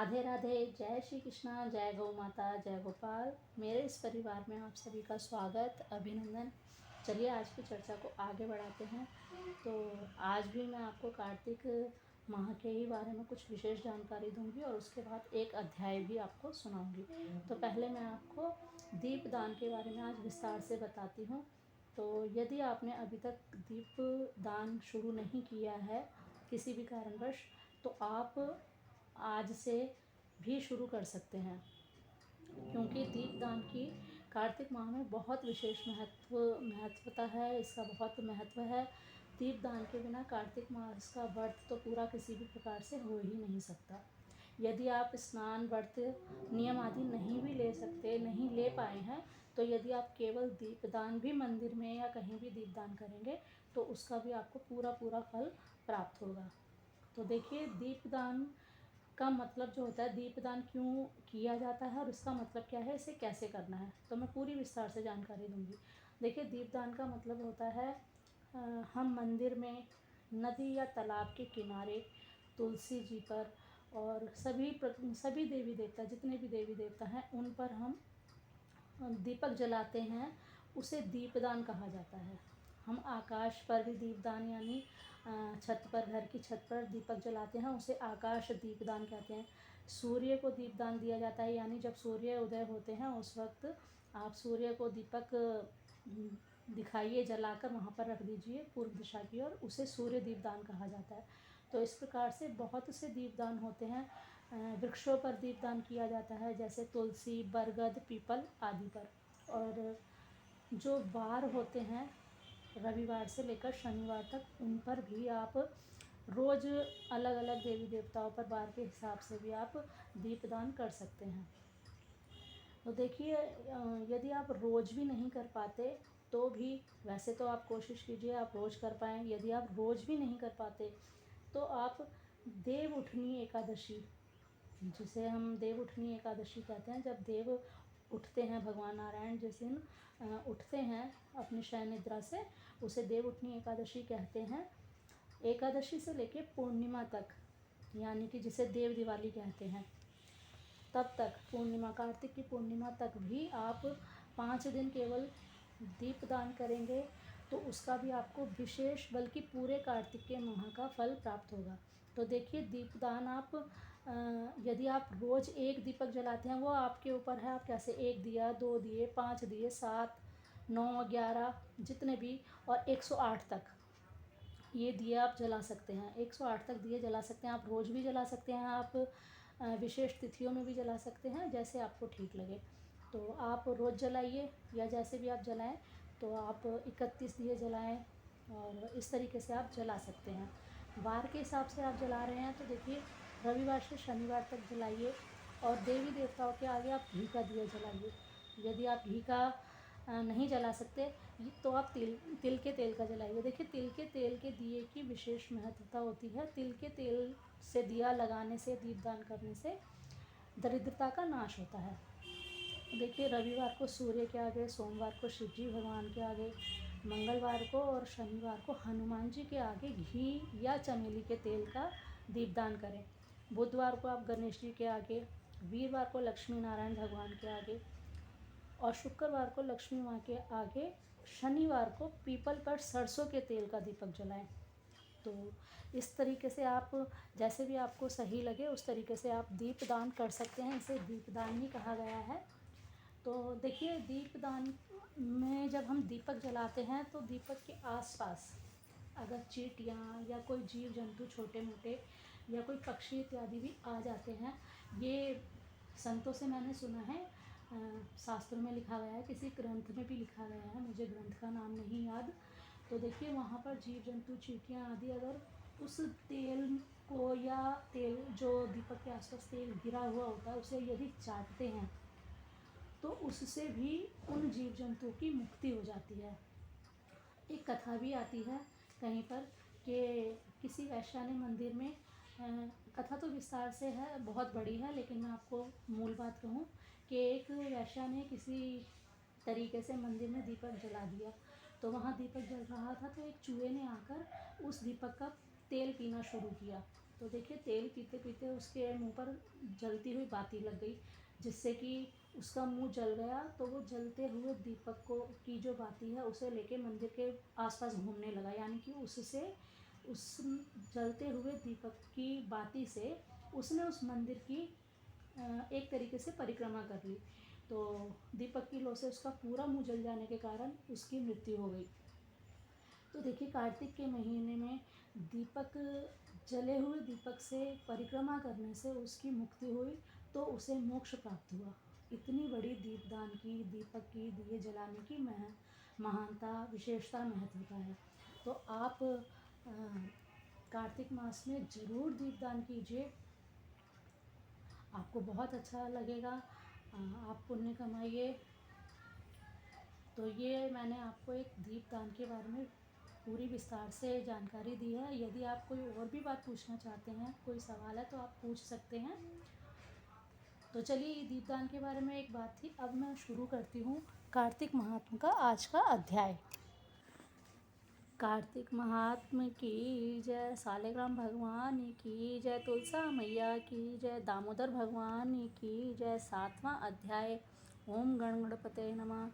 राधे राधे, जय श्री कृष्णा, जय गौ माता, जय गोपाल। मेरे इस परिवार में आप सभी का स्वागत, अभिनंदन। चलिए आज की चर्चा को आगे बढ़ाते हैं। तो आज भी मैं आपको कार्तिक माह के ही बारे में कुछ विशेष जानकारी दूंगी और उसके बाद एक अध्याय भी आपको सुनाऊंगी। तो पहले मैं आपको दीपदान के बारे में आज विस्तार से बताती हूँ। तो यदि आपने अभी तक दीपदान शुरू नहीं किया है किसी भी कारणवश, तो आप आज से भी शुरू कर सकते हैं, क्योंकि दीपदान की कार्तिक माह में बहुत विशेष महत्वता है। इसका बहुत महत्व है। दीपदान के बिना कार्तिक मास का व्रत तो पूरा किसी भी प्रकार से हो ही नहीं सकता। यदि आप स्नान व्रत नियम आदि नहीं भी ले सकते, नहीं ले पाए हैं, तो यदि आप केवल दीपदान भी मंदिर में या कहीं भी दीपदान करेंगे तो उसका भी आपको पूरा फल प्राप्त होगा। तो देखिए, दीपदान का मतलब जो होता है, दीपदान क्यों किया जाता है और इसका मतलब क्या है, इसे कैसे करना है, तो मैं पूरी विस्तार से जानकारी दूंगी। देखिए, दीपदान का मतलब होता है हम मंदिर में, नदी या तालाब के किनारे, तुलसी जी पर और सभी देवी देवता, जितने भी देवी देवता हैं, उन पर हम दीपक जलाते हैं। उसे दीपदान कहा जाता है। हम आकाश पर भी दीपदान, यानी छत पर, घर की छत पर दीपक जलाते हैं, उसे आकाश दीपदान कहते हैं। सूर्य को दीपदान दिया जाता है, यानी जब सूर्य उदय होते हैं उस वक्त आप सूर्य को दीपक दिखाइए, जलाकर वहाँ पर रख दीजिए पूर्व दिशा की ओर, उसे सूर्य दीपदान कहा जाता है। तो इस प्रकार से बहुत से दीपदान होते हैं। वृक्षों पर दीपदान किया जाता है, जैसे तुलसी, बरगद, पीपल आदि पर। और जो वार होते हैं, रविवार से लेकर शनिवार तक, उन पर भी आप रोज़ अलग अलग देवी देवताओं पर वार के हिसाब से भी आप दीपदान कर सकते हैं। तो देखिए, यदि आप रोज़ भी नहीं कर पाते तो भी, वैसे तो आप कोशिश कीजिए आप रोज़ कर पाएँ। यदि आप रोज़ भी नहीं कर पाते तो आप देव उठनी एकादशी, जिसे हम देव उठनी एकादशी कहते हैं, जब देव उठते हैं, भगवान नारायण जिस दिन उठते हैं अपनी शयन निद्रा से, उसे देव उठनी एकादशी कहते हैं। एकादशी से लेके पूर्णिमा तक, यानी कि जिसे देव दिवाली कहते हैं, तब तक, पूर्णिमा, कार्तिक की पूर्णिमा तक भी आप 5 दिन केवल दीपदान करेंगे तो उसका भी आपको विशेष, बल्कि पूरे कार्तिक के माह का फल प्राप्त होगा। तो देखिए, दीपदान आप यदि आप रोज़ एक दीपक जलाते हैं, वो आपके ऊपर है, आप कैसे, 1 दिया, 2 दिए, 5 दिए, 7, 9, 11, जितने भी, और 108 तक ये दिए आप जला सकते हैं। 108 तक दिए जला सकते हैं। आप रोज़ भी जला सकते हैं, आप विशेष तिथियों में भी जला सकते हैं, जैसे आपको ठीक लगे। तो आप रोज़ जलाइए या जैसे भी आप जलाएं, तो आप 31 दिए जलाएं और इस तरीके से आप जला सकते हैं। वार के हिसाब से आप जला रहे हैं तो देखिए, रविवार से शनिवार तक जलाइए और देवी देवताओं के आगे आप घी का दिया जलाइए। यदि आप घी का नहीं जला सकते तो आप तिल के तेल का जलाइए। देखिए, तिल के तेल के दिए की विशेष महत्वता होती है। तिल के तेल से दिया लगाने से, दीपदान करने से दरिद्रता का नाश होता है। देखिए, रविवार को सूर्य के आगे, सोमवार को शिव जी भगवान के आगे, मंगलवार को और शनिवार को हनुमान जी के आगे घी या चमेली के तेल का दीपदान करें। बुधवार को आप गणेश जी के आगे, वीरवार को लक्ष्मी नारायण भगवान के आगे और शुक्रवार को लक्ष्मी माँ के आगे, शनिवार को पीपल पर सरसों के तेल का दीपक जलाएं। तो इस तरीके से आप, जैसे भी आपको सही लगे उस तरीके से आप दीपदान कर सकते हैं। इसे दीपदान ही कहा गया है। तो देखिए, दीपदान में जब हम दीपक जलाते हैं तो दीपक के आसपास अगर चींटियाँ या कोई जीव जंतु छोटे मोटे या कोई पक्षी इत्यादि भी आ जाते हैं, ये संतों से मैंने सुना है, शास्त्रों में लिखा गया है, किसी ग्रंथ में भी लिखा गया है, मुझे ग्रंथ का नाम नहीं याद। तो देखिए, वहाँ पर जीव जंतु, चींटियाँ आदि अगर उस तेल को, या तेल जो दीपक के आसपास तेल गिरा हुआ होता है, उसे यदि चाटते हैं तो उससे भी उन जीव जंतुओं की मुक्ति हो जाती है। एक कथा भी आती है कहीं पर कि किसी वैश्यानी मंदिर में, कथा तो विस्तार से है, बहुत बड़ी है, लेकिन मैं आपको मूल बात कहूँ कि एक वैश्या ने किसी तरीके से मंदिर में दीपक जला दिया। तो वहाँ दीपक जल रहा था तो एक चूहे ने आकर उस दीपक का तेल पीना शुरू किया। तो देखिए तेल पीते पीते उसके मुंह पर जलती हुई बाती लग गई, जिससे कि उसका मुंह जल गया। तो वो जलते हुए दीपक को की जो बाती है उसे लेके मंदिर के आसपास घूमने लगा, यानी कि उससे उस जलते हुए दीपक की बाती से उसने उस मंदिर की एक तरीके से परिक्रमा कर ली। तो दीपक की लौ से उसका पूरा मुंह जल जाने के कारण उसकी मृत्यु हो गई। तो देखिए कार्तिक के महीने में दीपक जले हुए दीपक से परिक्रमा करने से उसकी मुक्ति हुई, तो उसे मोक्ष प्राप्त हुआ। इतनी बड़ी दीपदान की, दीपक की, दिए जलाने की महानता, विशेषता, महत्वता है। तो आप कार्तिक मास में ज़रूर दीपदान कीजिए, आपको बहुत अच्छा लगेगा, आप पुण्य कमाइए। तो ये मैंने आपको एक दीपदान के बारे में पूरी विस्तार से जानकारी दी है। यदि आप कोई और भी बात पूछना चाहते हैं, कोई सवाल है, तो आप पूछ सकते हैं। तो चलिए, दीपदान के बारे में एक बात थी, अब मैं शुरू करती हूँ कार्तिक महात्म का आज का अध्याय। कार्तिक महात्म की जय, सालेग्राम भगवान की जय, तुलसा मैया की जय, दामोदर भगवान की जय। 7वां अध्याय। ओम गण गणपते नमः।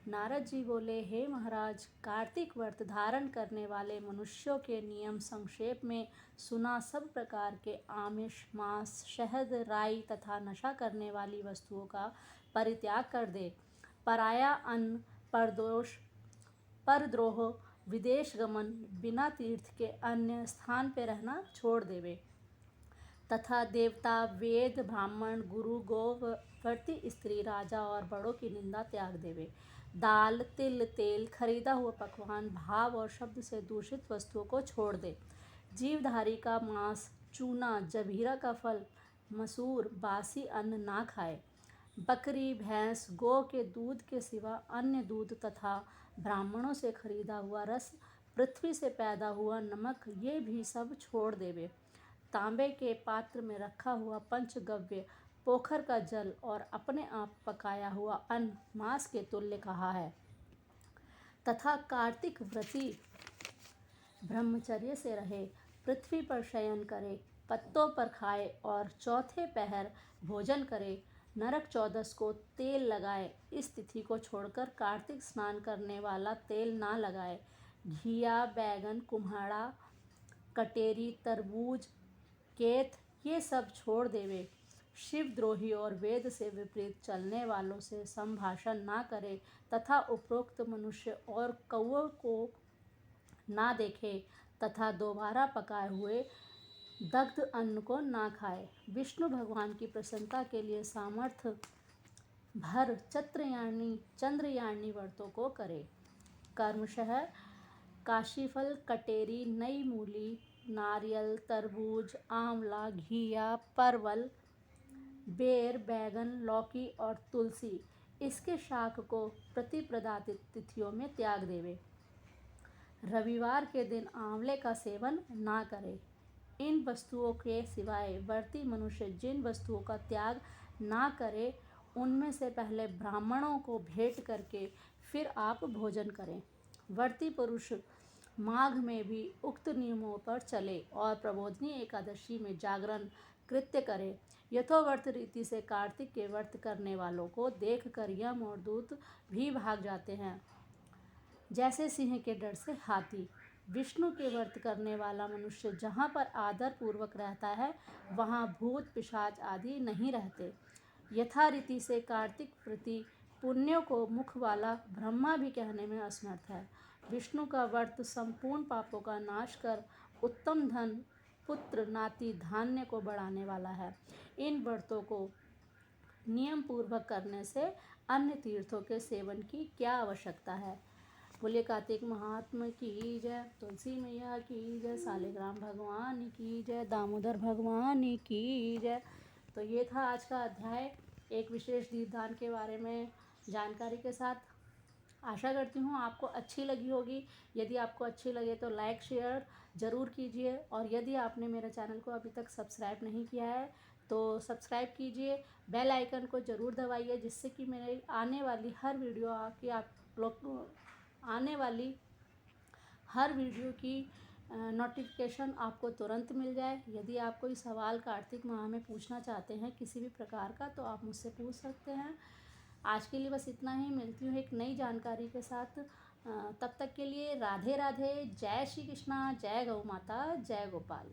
नारद जी बोले, हे महाराज, कार्तिक व्रत धारण करने वाले मनुष्यों के नियम संक्षेप में सुना। सब प्रकार के आमिष, मांस, शहद, राई तथा नशा करने वाली वस्तुओं का परित्याग कर दे। पराया अन्न, परद्रोह, विदेश गमन, बिना तीर्थ के अन्य स्थान पर रहना छोड़ देवे तथा देवता, वेद, ब्राह्मण, गुरु, गोवर्ती स्त्री, राजा और बड़ों की निंदा त्याग देवे। दाल, तिल, तेल, खरीदा हुआ पकवान, भाव और शब्द से दूषित वस्तुओं को छोड़ दे। जीवधारी का मांस, चूना, जभीरा का फल, मसूर, बासी अन्न ना खाए। बकरी, भैंस, गौ के दूध के सिवा अन्य दूध तथा ब्राह्मणों से खरीदा हुआ रस, पृथ्वी से पैदा हुआ नमक, ये भी सब छोड़ देवे। तांबे के पात्र में रखा हुआ पंचगव्य, पोखर का जल और अपने आप पकाया हुआ अन्न मांस के तुल्य कहा है। तथा कार्तिक व्रती ब्रह्मचर्य से रहे, पृथ्वी पर शयन करे, पत्तों पर खाए और चौथे पहर भोजन करे। नरक चौदस को तेल लगाए। इस तिथि को छोड़कर कार्तिक स्नान करने वाला तेल ना लगाए। घिया, बैगन, कुम्हाड़ा, कटेरी, तरबूज, केत, ये सब छोड़ देवे। शिवद्रोही और वेद से विपरीत चलने वालों से संभाषण ना करे तथा उपरोक्त मनुष्य और कौओं को ना देखे तथा दोबारा पकाए हुए दग्ध अन्न को ना खाए। विष्णु भगवान की प्रसन्नता के लिए सामर्थ्य भर चंद्रयानी व्रतों को करे। कर्मशः काशीफल, कटेरी, नई मूली, नारियल, तरबूज, आंवला, घिया, परवल, बेर, बैगन, लौकी और तुलसी, इसके शाक को प्रतिप्रदा तिथियों में त्याग देवे। रविवार के दिन आंवले का सेवन ना करे। इन वस्तुओं के सिवाय व्रती मनुष्य जिन वस्तुओं का त्याग ना करे, उनमें से पहले ब्राह्मणों को भेंट करके फिर आप भोजन करें। व्रती पुरुष माघ में भी उक्त नियमों पर चले और प्रबोधनी एकादशी में जागरण कृत्य करे। यथोवर्त रीति से कार्तिक के व्रत करने वालों को देखकर यम और दूत भी भाग जाते हैं, जैसे सिंह के डर से हाथी। विष्णु के व्रत करने वाला मनुष्य जहाँ पर आदर पूर्वक रहता है, वहाँ भूत, पिशाच आदि नहीं रहते। यथारीति से कार्तिक प्रति पुण्यों को मुख वाला ब्रह्मा भी कहने में असमर्थ है। विष्णु का व्रत संपूर्ण पापों का नाश कर उत्तम धन, पुत्र, नाती, धान्य को बढ़ाने वाला है। इन व्रतों को नियम पूर्वक करने से अन्य तीर्थों के सेवन की क्या आवश्यकता है। बोलिए कार्तिक महात्म की जय, तुलसी मैया की जय, सालेग्राम भगवान की जय, दामोदर भगवान की जय। तो ये था आज का अध्याय, एक विशेष दीपदान के बारे में जानकारी के साथ। आशा करती हूँ आपको अच्छी लगी होगी। यदि आपको अच्छी लगे तो लाइक शेयर ज़रूर कीजिए, और यदि आपने मेरे चैनल को अभी तक सब्सक्राइब नहीं किया है तो सब्सक्राइब कीजिए, बेल आइकन को ज़रूर दबाइए, जिससे कि मेरे आने वाली हर वीडियो की नोटिफिकेशन आपको तुरंत मिल जाए। यदि आप कोई सवाल कार्तिक माह में पूछना चाहते हैं किसी भी प्रकार का, तो आप मुझसे पूछ सकते हैं। आज के लिए बस इतना ही। मिलती हूँ एक नई जानकारी के साथ। तब तक के लिए राधे राधे। जय श्री कृष्णा, जय गौ माता, जय गोपाल।